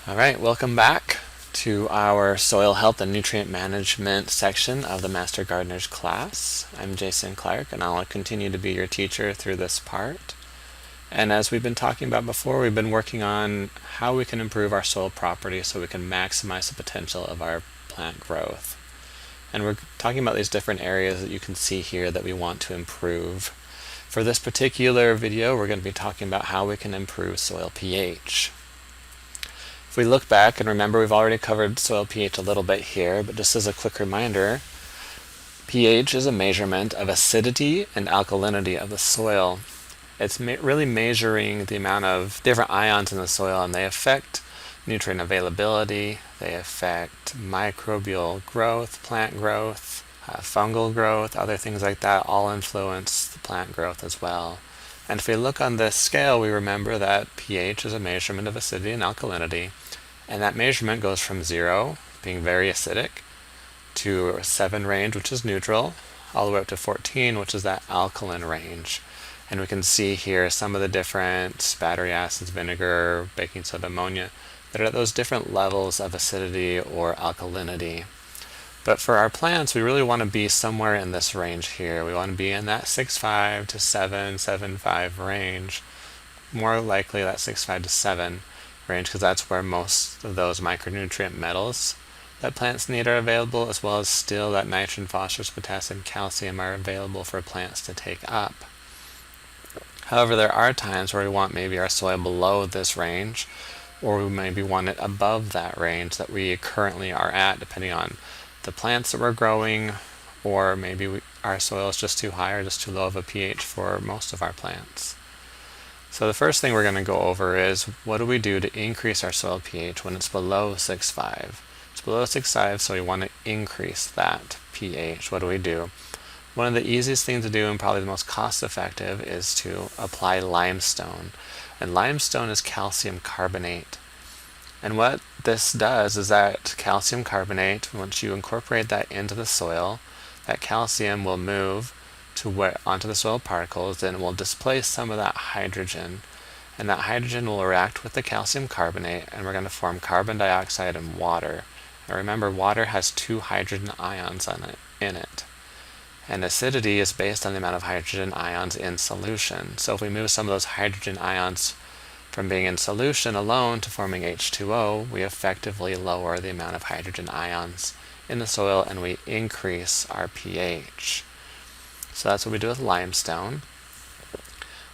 All right, welcome back to our Soil Health and Nutrient Management section of the Master Gardeners class. I'm Jason Clark, and I'll continue to be your teacher through this part. And as we've been talking about before, we've been working on how we can improve our soil properties so we can maximize the potential of our plant growth. And we're talking about these different areas that you can see here that we want to improve. For this particular video, we're going to be talking about how we can improve soil pH. If we look back and remember, we've already covered soil pH a little bit here, but just as a quick reminder, pH is a measurement of acidity and alkalinity of the soil. It's really measuring the amount of different ions in the soil, and they affect nutrient availability, they affect microbial growth, plant growth, fungal growth, other things like that all influence the plant growth as well. And if we look on this scale, we remember that pH is a measurement of acidity and alkalinity, and that measurement goes from 0, being very acidic, to a 7 range, which is neutral, all the way up to 14, which is that alkaline range. And we can see here some of the different battery acids, vinegar, baking soda, ammonia, that are at those different levels of acidity or alkalinity. But for our plants, we really want to be somewhere in this range here. We want to be in that 6.5 to 7.5 range. More likely that 6.5 to 7 range, because that's where most of those micronutrient metals that plants need are available, as well as still that nitrogen, phosphorus, potassium, calcium are available for plants to take up. However, there are times where we want maybe our soil below this range, or we maybe want it above that range that we currently are at, depending on the plants that we're growing, or maybe our soil is just too high or just too low of a pH for most of our plants. So the first thing we're going to go over is, what do we do to increase our soil pH when it's below 6.5? It's below 6.5, so we want to increase that pH. What do we do? One of the easiest things to do, and probably the most cost-effective, is to apply limestone. And limestone is calcium carbonate. And what this does is that calcium carbonate, once you incorporate that into the soil, that calcium will move onto the soil particles, and it will displace some of that hydrogen. And that hydrogen will react with the calcium carbonate, and we're going to form carbon dioxide and water. And remember, water has 2 hydrogen ions in it. And acidity is based on the amount of hydrogen ions in solution. So if we move some of those hydrogen ions from being in solution alone to forming H2O, we effectively lower the amount of hydrogen ions in the soil, and we increase our pH. So that's what we do with limestone.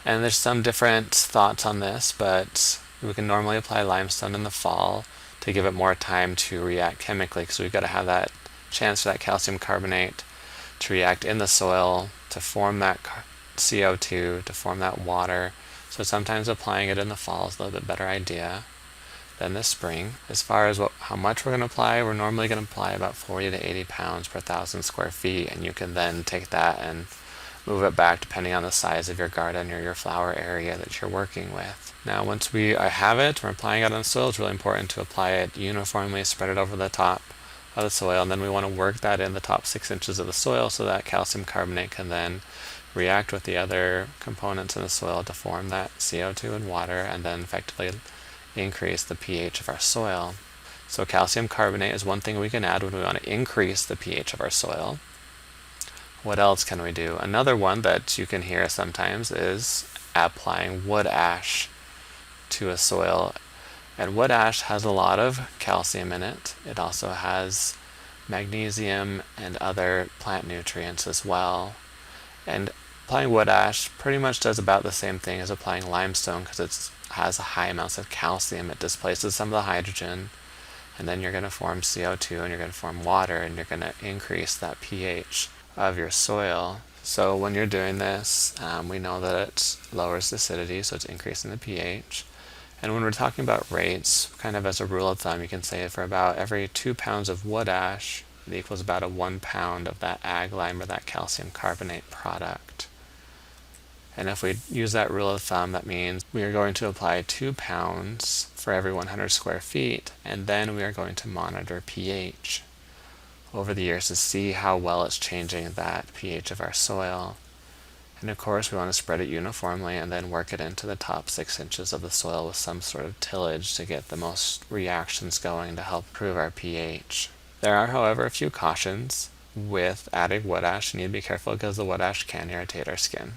And there's some different thoughts on this, but we can normally apply limestone in the fall to give it more time to react chemically, because we've got to have that chance for that calcium carbonate to react in the soil, to form that CO2, to form that water. So sometimes applying it in the fall is a little bit better idea than the spring. As far as how much we're going to apply, we're normally going to apply about 40 to 80 pounds per 1,000 square feet, and you can then take that and move it back depending on the size of your garden or your flower area that you're working with. Now once we have it, we're applying it on the soil, it's really important to apply it uniformly, spread it over the top of the soil, and then we want to work that in the top 6 inches of the soil so that calcium carbonate can then react with the other components in the soil to form that CO2 and water, and then effectively increase the pH of our soil. So calcium carbonate is one thing we can add when we want to increase the pH of our soil. What else can we do? Another one that you can hear sometimes is applying wood ash to a soil. And wood ash has a lot of calcium in it. It also has magnesium and other plant nutrients as well. And applying wood ash pretty much does about the same thing as applying limestone, because it has high amounts of calcium. It displaces some of the hydrogen, and then you're going to form CO2 and you're going to form water, and you're going to increase that pH of your soil. So when you're doing this, we know that it lowers the acidity, so it's increasing the pH. And when we're talking about rates, kind of as a rule of thumb, you can say for about every 2 pounds of wood ash, it equals about a 1 pound of that ag lime or that calcium carbonate product. And if we use that rule of thumb, that means we are going to apply 2 pounds for every 100 square feet, and then we are going to monitor pH over the years to see how well it's changing that pH of our soil. And of course we want to spread it uniformly and then work it into the top 6 inches of the soil with some sort of tillage to get the most reactions going to help improve our pH. There are, however, a few cautions with adding wood ash. You need to be careful because the wood ash can irritate our skin.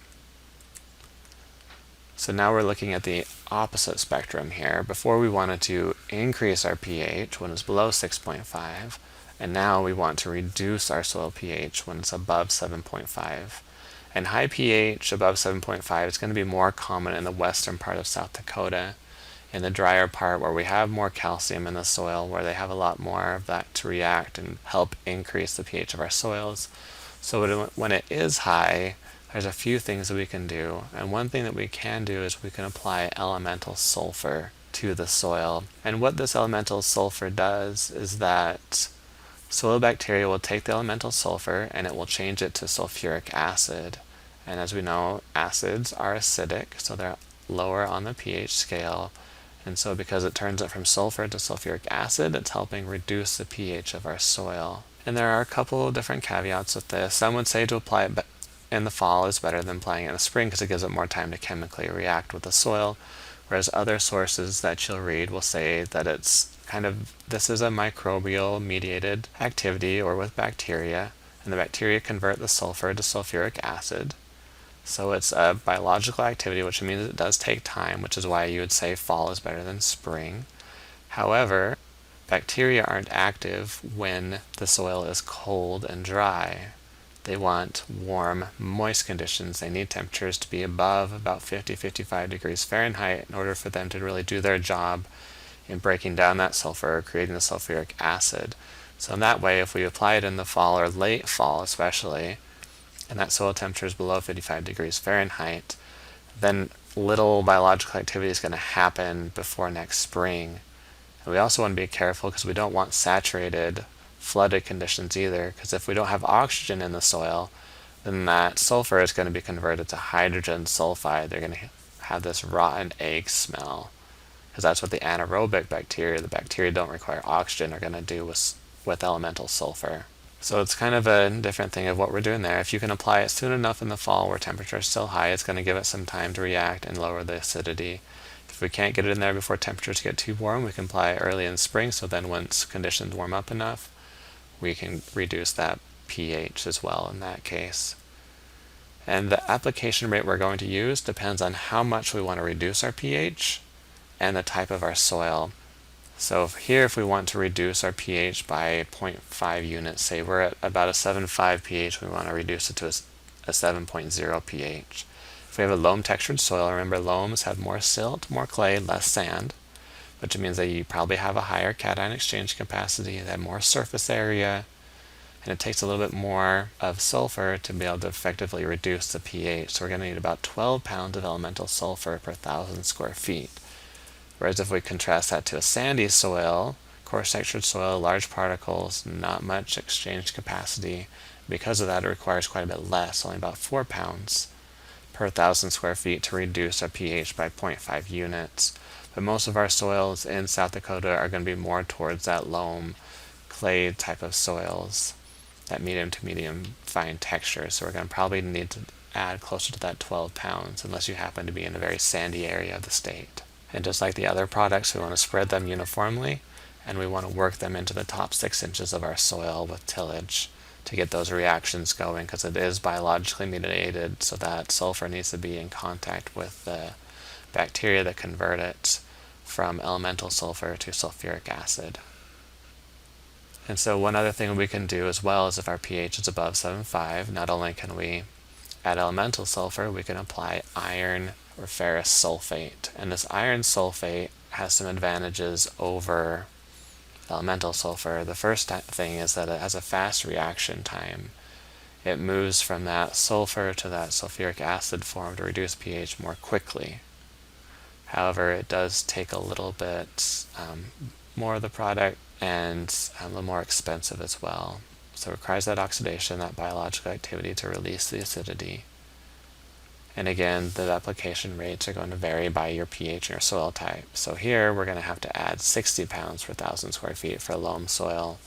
So now we're looking at the opposite spectrum here. Before we wanted to increase our pH when it's below 6.5, and now we want to reduce our soil pH when it's above 7.5. And high pH above 7.5 is going to be more common in the western part of South Dakota, in the drier part where we have more calcium in the soil, where they have a lot more of that to react and help increase the pH of our soils. So when it is high, there's a few things that we can do. And one thing that we can do is we can apply elemental sulfur to the soil. And what this elemental sulfur does is that soil bacteria will take the elemental sulfur and it will change it to sulfuric acid. And as we know, acids are acidic, so they're lower on the pH scale. And so because it turns it from sulfur to sulfuric acid, it's helping reduce the pH of our soil. And there are a couple of different caveats with this. Some would say to apply it in the fall is better than applying it in the spring because it gives it more time to chemically react with the soil. Whereas other sources that you'll read will say that this is a microbial mediated activity or with bacteria, and the bacteria convert the sulfur to sulfuric acid. So it's a biological activity, which means it does take time, which is why you would say fall is better than spring. However, bacteria aren't active when the soil is cold and dry. They want warm, moist conditions. They need temperatures to be above about 50-55 degrees Fahrenheit in order for them to really do their job in breaking down that sulfur, creating the sulfuric acid. So in that way, if we apply it in the fall or late fall especially, and that soil temperature is below 55 degrees Fahrenheit, then little biological activity is going to happen before next spring. And we also want to be careful because we don't want saturated, flooded conditions either, because if we don't have oxygen in the soil, then that sulfur is going to be converted to hydrogen sulfide. They're going to have this rotten egg smell, because that's what the anaerobic bacteria, the bacteria don't require oxygen, are going to do with elemental sulfur. So it's kind of a different thing of what we're doing there. If you can apply it soon enough in the fall where temperature is still high, it's going to give it some time to react and lower the acidity. If we can't get it in there before temperatures get too warm, we can apply it early in spring, so then once conditions warm up enough, we can reduce that pH as well in that case. And the application rate we're going to use depends on how much we want to reduce our pH and the type of our soil. So here, if we want to reduce our pH by 0.5 units, say we're at about a 7.5 pH, we want to reduce it to a 7.0 pH. If we have a loam textured soil, remember loams have more silt, more clay, less sand, which means that you probably have a higher cation exchange capacity, they have more surface area, and it takes a little bit more of sulfur to be able to effectively reduce the pH. So we're going to need about 12 pounds of elemental sulfur per 1,000 square feet. Whereas if we contrast that to a sandy soil, coarse textured soil, large particles, not much exchange capacity, because of that it requires quite a bit less, only about 4 pounds per 1,000 square feet to reduce our pH by 0.5 units. But most of our soils in South Dakota are going to be more towards that loam, clay type of soils, that medium to medium fine texture. So we're going to probably need to add closer to that 12 pounds unless you happen to be in a very sandy area of the state. And just like the other products, we want to spread them uniformly, and we want to work them into the top 6 inches of our soil with tillage to get those reactions going, because it is biologically mediated, so that sulfur needs to be in contact with the bacteria that convert it from elemental sulfur to sulfuric acid. And so one other thing we can do as well is if our pH is above 7.5, not only can we add elemental sulfur, we can apply iron or ferrous sulfate. And this iron sulfate has some advantages over elemental sulfur. The first thing is that it has a fast reaction time. It moves from that sulfur to that sulfuric acid form to reduce pH more quickly. However, it does take a little bit more of the product and a little more expensive as well. So it requires that oxidation, that biological activity to release the acidity. And again, the application rates are going to vary by your pH and your soil type. So here we're going to have to add 60 pounds per 1,000 square feet for a loam soil,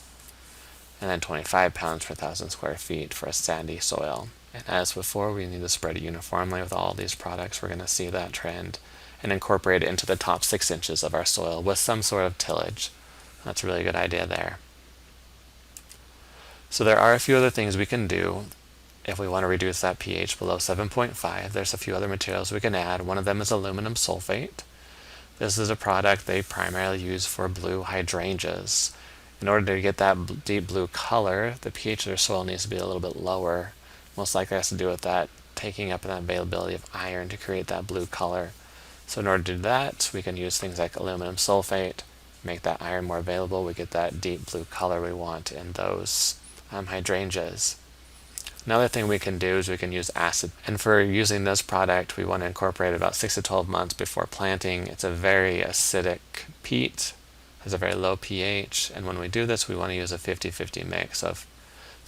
and then 25 pounds per 1,000 square feet for a sandy soil. And as before, we need to spread it uniformly with all these products. We're going to see that trend and incorporate it into the top 6 inches of our soil with some sort of tillage. That's a really good idea there. So there are a few other things we can do if we want to reduce that pH below 7.5. There's a few other materials we can add. One of them is aluminum sulfate. This is a product they primarily use for blue hydrangeas. In order to get that deep blue color, the pH of their soil needs to be a little bit lower. Most likely has to do with that taking up that availability of iron to create that blue color. So in order to do that, we can use things like aluminum sulfate, make that iron more available. We get that deep blue color we want in those hydrangeas. Another thing we can do is we can use acid. And for using this product, we want to incorporate it about 6 to 12 months before planting. It's a very acidic peat, has a very low pH, and when we do this, we want to use a 50-50 mix of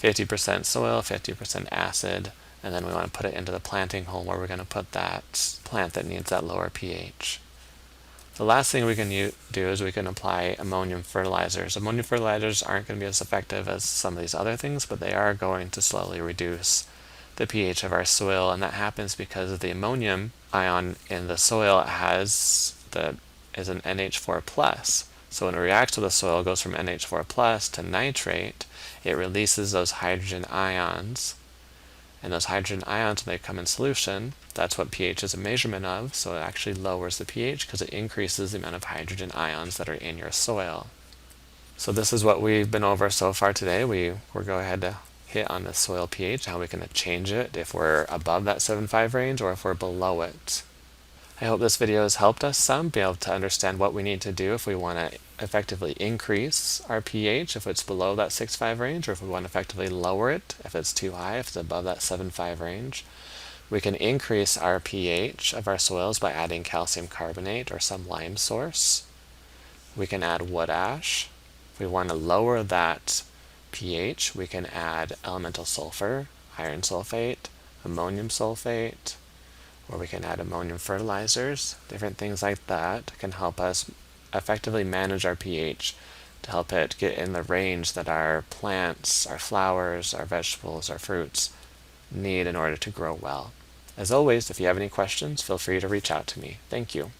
50% soil, 50% acid, and then we want to put it into the planting hole where we're going to put that plant that needs that lower pH. The last thing we can do is we can apply ammonium fertilizers. Ammonium fertilizers aren't going to be as effective as some of these other things, but they are going to slowly reduce the pH of our soil, and that happens because the ammonium ion in the soil is an NH4+. So when it reacts with the soil, it goes from NH4+ to nitrate. It releases those hydrogen ions. And those hydrogen ions, when they come in solution, that's what pH is a measurement of, so it actually lowers the pH because it increases the amount of hydrogen ions that are in your soil. So this is what we've been over so far today. We're going ahead to hit on the soil pH, how we can change it if we're above that 7.5 range or if we're below it. I hope this video has helped us some be able to understand what we need to do if we want to effectively increase our pH if it's below that 6.5 range, or if we want to effectively lower it if it's too high, if it's above that 7.5 range. We can increase our pH of our soils by adding calcium carbonate or some lime source. We can add wood ash. If we want to lower that pH, we can add elemental sulfur, iron sulfate, ammonium sulfate, or we can add ammonium fertilizers. Different things like that can help us effectively manage our pH to help it get in the range that our plants, our flowers, our vegetables, our fruits need in order to grow well. As always, if you have any questions, feel free to reach out to me. Thank you.